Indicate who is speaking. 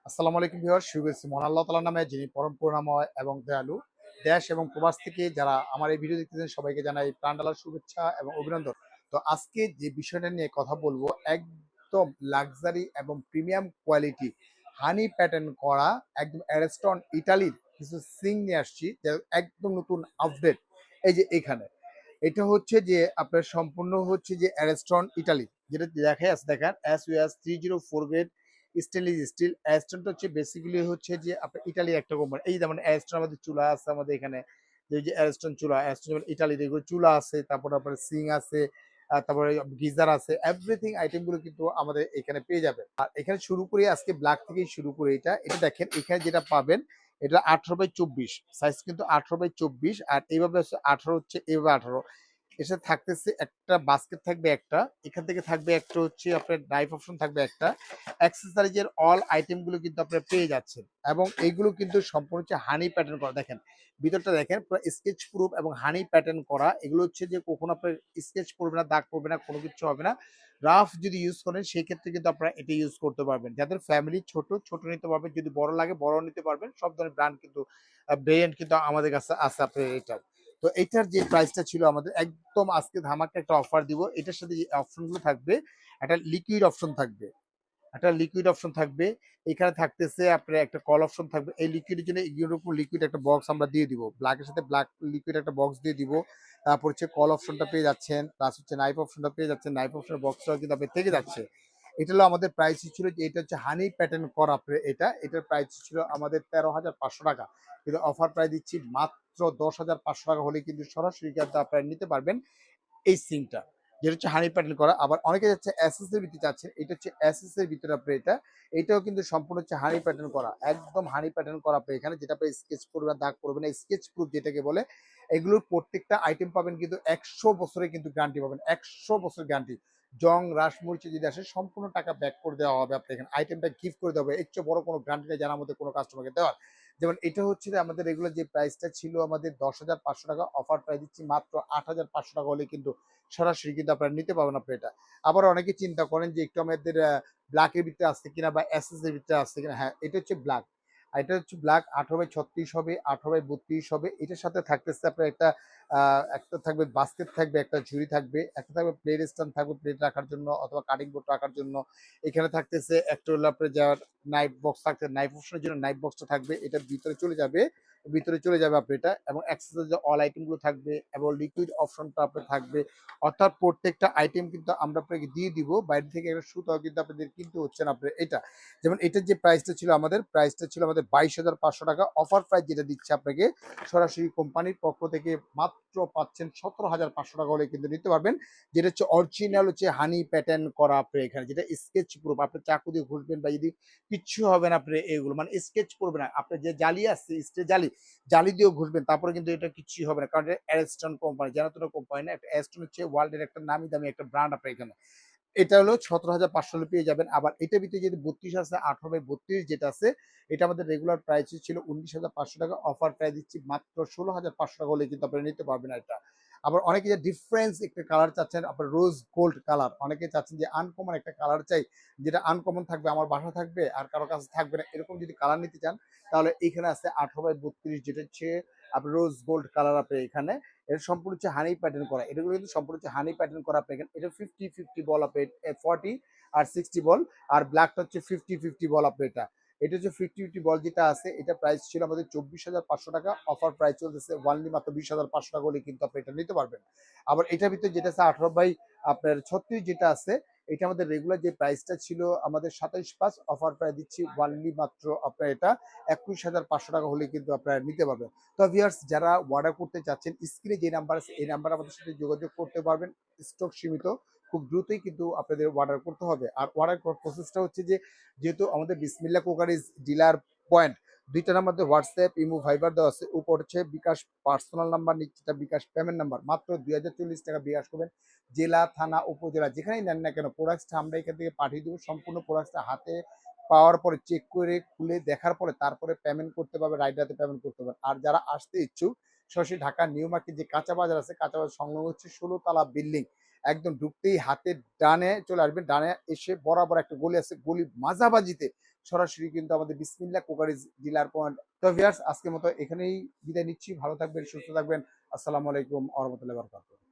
Speaker 1: আসসালামু আলাইকুম ভিউয়ার্স, শুরু করছি মহান আল্লাহ তাআলার নামে, যিনি পরম করুণাময় এবং দয়ালু। দেশ এবং প্রবাস থেকে যারা আমার এই ভিডিও দেখতেছেন সবাইকে জানাই প্রাণ ঢালার শুভেচ্ছা এবং অভিনন্দন। তো আজকে যে বিষয়টা নিয়ে কথা বলবো, একদম লাক্সারি এবং প্রিমিয়াম কোয়ালিটি হানি প্যাটার্ন করা একদম অ্যারেস্টন ইটালির কিছু সিং নিয়ে আসছি, যা একদম নতুন আপডেট। এই যে এখানে এটা হচ্ছে যে আপনার সম্পূর্ণ হচ্ছে যে অ্যারেস্টন ইটালি, যেটা দেখাই আছে, দেখেন SUS 304 গ্রেড স্টেনলেস স্টিল। অ্যাস্টনটা হচ্ছে বেসিক্যালি হচ্ছে যে আপনার ইটালির একটা কোম্পানি। এই যেমন অ্যাস্টন আমাদের চুলা আছে আমাদের এখানে, যে অ্যাস্টন চুলা, অ্যাস্টন যেমন ইটালির এগুলো চুলা আছে, তারপর আপনার সিং আছে, তারপরে গিজার আছে, এভরিথিং আইটেমগুলো কিন্তু আমাদের এখানে পেয়ে যাবে। আর এখানে শুরু করি আজকে ব্ল্যাক থেকেই শুরু করে। এটা দেখেন, এখানে যেটা পাবেন এটা 18/24 সাইজ, কিন্তু 18/24। আর এইভাবে 18 হচ্ছে, এইভাবে 18। এসে থাকতেছে একটা বাস্কেট থাকবে একটা, এখান থেকে থাকবে একটা হচ্ছে আপনার নাইফ অপশন থাকবে একটা, অ্যাক্সেসরিজের অল আইটেমগুলো কিন্তু আপনারা পেয়ে যাচ্ছেন। এবং এইগুলো কিন্তু সম্পূর্ণ হচ্ছে হানি প্যাটার্ন করা। দেখেন ভিতরটা, দেখেন পুরো স্কেচ প্রুফ এবং হানি প্যাটার্ন করা। এগুলো হচ্ছে যে কখনো আপনার স্কেচ পড়বে না, দাগ পড়বে না, কোনো কিছু হবে না। রাফ যদি ইউজ করেন সেই ক্ষেত্রে কিন্তু আপনারা এটা ইউজ করতে পারবেন। যাদের ফ্যামিলি ছোট, ছোট নিতে পারবেন, যদি বড় লাগে বড় নিতে পারবেন। সব ধরনের ব্র্যান্ড কিন্তু ভেরিয়েন্ট কিন্তু আমাদের কাছে আছে আপনার এটার। তো এটার যে প্রাইসটা ছিল আমাদের, একদম আজকে ধামাকা একটা অফার দিব। এটার সাথে যে অপশনগুলো থাকবে, একটা লিকুইড অপশন থাকবে, একটা লিকুইড অপশন থাকবে। এখানে থাকতেছে আপনার একটা কল অপশন থাকবে। এই লিকুইডের জন্য এরকম লিকুইড একটা বক্স আমরা দিয়ে দিব, ব্ল্যাকের সাথে ব্ল্যাক লিকুইড একটা বক্স দিয়ে দিব। তারপর হচ্ছে কল অপশনটা পেয়ে যাচ্ছেন, প্লাস হচ্ছে নাইফ অপশনটা পেয়ে যাচ্ছেন। নাইফ অপশনের বক্সটাও কিন্তু আপনার থেকে যাচ্ছে। এটা হলো আমাদের প্রাইস ছিল যে, এটা হচ্ছে হানি প্যাটার্ন করা আপনার। এটার প্রাইস ছিল আমাদের 13,500 টাকা, কিন্তু অফার প্রাইস দিচ্ছি মাত্র 10,500 টাকা হলে কিন্তু সরাসরি কিন্তু আপনারা নিতে পারবেন এই সিমটা, যেটা হচ্ছে হানি প্যাটার্ন করা। আবার অনেকে যাচ্ছে এসএস এর ভিতরে চাচ্ছেন, এটা হচ্ছে এসএস এর ভিতরে আপনার এটাও কিন্তু সম্পূর্ণ হচ্ছে হানি প্যাটার্ন করা, একদম হানি প্যাটার্ন করা আপনার এখানে, যেটা আপনার স্কেচ করবে না, দাগ পড়বে না, স্কেচ প্রুফ যেটাকে বলে। এগুলোর প্রত্যেকটা আইটেম পাবেন কিন্তু 100 বছরের কিন্তু গ্যারান্টি পাবেন, 100 বছর গ্যারান্টি। জং রাশ মরিচে যদি আসে সম্পূর্ণ টাকা ব্যাক করে দেওয়া হবে আপনার এখানে, আইটেমটা গিফট করে দেওয়া হবে। এর চেয়ে বড় কোনো গ্যারান্টি নেই জানার মধ্যে কোনো কাস্টমারকে দেওয়ার। যেমন এটা হচ্ছে যে আমাদের রেগুলার যে প্রাইসটা ছিল আমাদের 10,500 টাকা, অফার প্রাইস দিচ্ছি মাত্র 8,500 টাকা হলে কিন্তু সরাসরি কিন্তু আপনারা নিতে পারবেন আপনি এটা। আবার অনেকে চিন্তা করেন যে একটু আমাদের ব্ল্যাক এর ভিতরে আছে কিনা বা এসএস এর ভিতরে আছে কিনা। হ্যাঁ, এটা হচ্ছে ব্ল্যাক। আর এটা হচ্ছে ব্ল্যাক 18/36 হবে, 18/32 হবে। এটার সাথে থাকতেছে আপনার একটা থাকবে বাস্কেট থাকবে, একটা ঝুড়ি থাকবে, একটা থাকবে প্লেট স্ট্যান্ড থাকবে প্লেট রাখার জন্য অথবা কাটিং বোর্ড রাখার জন্য। এখানে থাকতেছে একটা হলো আপনার যাওয়ার নাইফ বক্স থাকছে, নাইফ অপশনের জন্য নাইফ বক্সটা থাকবে, এটার ভিতরে চলে যাবে আপনি এটা। এবং অ্যাক্সেসরিজ অল আইটেম গুলো থাকবে এবং লিকুইড অপশনটা আপনার থাকবে। অর্থাৎ প্রত্যেকটা আইটেম কিন্তু আমরা আপনাকে দিয়ে দিব, বাইরে থেকে একটা সুতাও কিন্তু আপনাদের কিনতে হচ্ছে না আপনার এটা। যেমন এটার যে প্রাইসটা ছিল আমাদের 22,500 টাকা, অফার প্রাইস যেটা দিচ্ছে আপনাকে সরাসরি কোম্পানির পক্ষ থেকে মাত্র পাচ্ছেন 17,500 টাকা হলে কিন্তু নিতে পারবেন। যেটা হচ্ছে অরিজিনাল হচ্ছে হানি প্যাটার্ন করা আপনার এখানে, যেটা স্কেচ প্রুফ। আপনি চাকু দিয়ে ঘুরবেন বা যদি কিচ্ছু হবে না আপনার, এগুলো মানে স্কেচ করবে না আপনার। যে জালি আছে স্টে জালি, জালি দিয়েও ঘুরবেন তারপরে কিন্তু এটা কিছুই হবে না, কারণ এটা অ্যারেস্টন কোম্পানি, জানাতো কোম্পানি না। একটা অ্যারেস্টন হচ্ছে ওয়ার্ল্ডের একটা নামি দামি একটা ব্র্যান্ড আপনার এখানে। এটা হলো 17,500 পেয়ে যাবেন। আবার এটার ভিতরে যদি 32 আছে, 18/32 যেটা আছে, এটা আমাদের রেগুলার প্রাইস ছিল 19,500 টাকা, অফার প্রাইস দিচ্ছি মাত্র 16,500 টাকা হলে কিন্তু আপনারা নিতে পারবেন এটা। আবার অনেকে যে ডিফারেন্স একটা কালার চাচ্ছেন, আপনার রোজ গোল্ড কালার, অনেকে চাচ্ছেন যে আনকমন একটা কালার চাই, যেটা আনকমন থাকবে, আমার বাসা থাকবে আর কারো কাছে থাকবে না, এরকম যদি কালার নিতে চান, তাহলে এখানে আছে 18/32, যেটা হচ্ছে আপনার রোজ গোল্ড কালার আপনি এখানে। এটা সম্পূর্ণ হচ্ছে হানি প্যাটার্ন করা, এটাগুলো কিন্তু সম্পূর্ণ হচ্ছে হানি প্যাটার্ন করা আপনি এখানে। এটা 50-50 বল আপনি, 40 আর 60 বল। আর ব্ল্যাকটা হচ্ছে 50-50 বল আপনি এটা। এটা হচ্ছে 50-50 বল যেটা আছে, এটা প্রাইস ছিল আমাদের 24,500 টাকা, অফার প্রাইস চলতেছে ওয়ানলি মাত্র 20,500 টাকা হলে কিন্তু আপনি এটা নিতে পারবেন। আবার এটার ভিতরে যেটা আছে 18/36 যেটা আছে, এটা আমাদের রেগুলার যে প্রাইসটা ছিল আমাদের 27,500, অফার প্রাইস দিচ্ছি ওয়ানলি মাত্র আপনার এটা 21,500 টাকা হলে কিন্তু আপনারা নিতে পারবেন। তো ভিউয়ার্স, যারা অর্ডার করতে চাচ্ছেন, স্ক্রিনে যে নাম্বার আছে এই নাম্বার আমাদের সাথে যোগাযোগ করতে পারবেন। স্টক সীমিত, খুব দ্রুতই কিন্তু আপনাদের অর্ডার করতে হবে। আর অর্ডার প্রসেসটা হচ্ছে যে, যেহেতু আমাদের বিসমিল্লাহ কুকারিজ ডিলার পয়েন্ট, দুইটার মধ্যে হোয়াটসঅ্যাপ ইমো ভাইবার দেওয়া আছে, উপর হচ্ছে বিকাশ পার্সোনাল নাম্বার, নিচেটা বিকাশ পেমেন্ট নাম্বার। মাত্র 2,040 টাকা বিকাশ করবেন। জেলা থানা উপজেলা যেখানেই নেন না কেন, প্রোডাক্টটা আমরা এখান থেকে পাঠিয়ে দেবো। সম্পূর্ণ প্রোডাক্টটা হাতে পাওয়ার পরে চেক করে খুলে দেখার পরে তারপরে পেমেন্ট করতে পারবে, রাইডারতে পেমেন্ট করতে পারবে। আর যারা আসতে ইচ্ছুক, সরাসরি ঢাকা নিউ মার্কেট যে কাঁচা বাজার আছে, কাঁচা বাজার সংলগ্ন হচ্ছে 16 তলা বিল্ডিং, একদম ঢুকতেই হাতের ডানে চলে আসবেন। ডানে এসে বরাবর একটা গলি আছে, গলি মাঝাবাজিতে সরাসরি কিন্তু আমাদের বিসমিল্লাহ কুকারিজ ডিলার পয়েন্ট। তো ভিউয়ার্স আজকের মতো এখানেই বিদায় নিচ্ছি। ভালো থাকবেন, সুস্থ থাকবেন। আসসালামু আলাইকুম ওয়া রাহমাতুল্লাহি ওয়া বারাকাতুহু।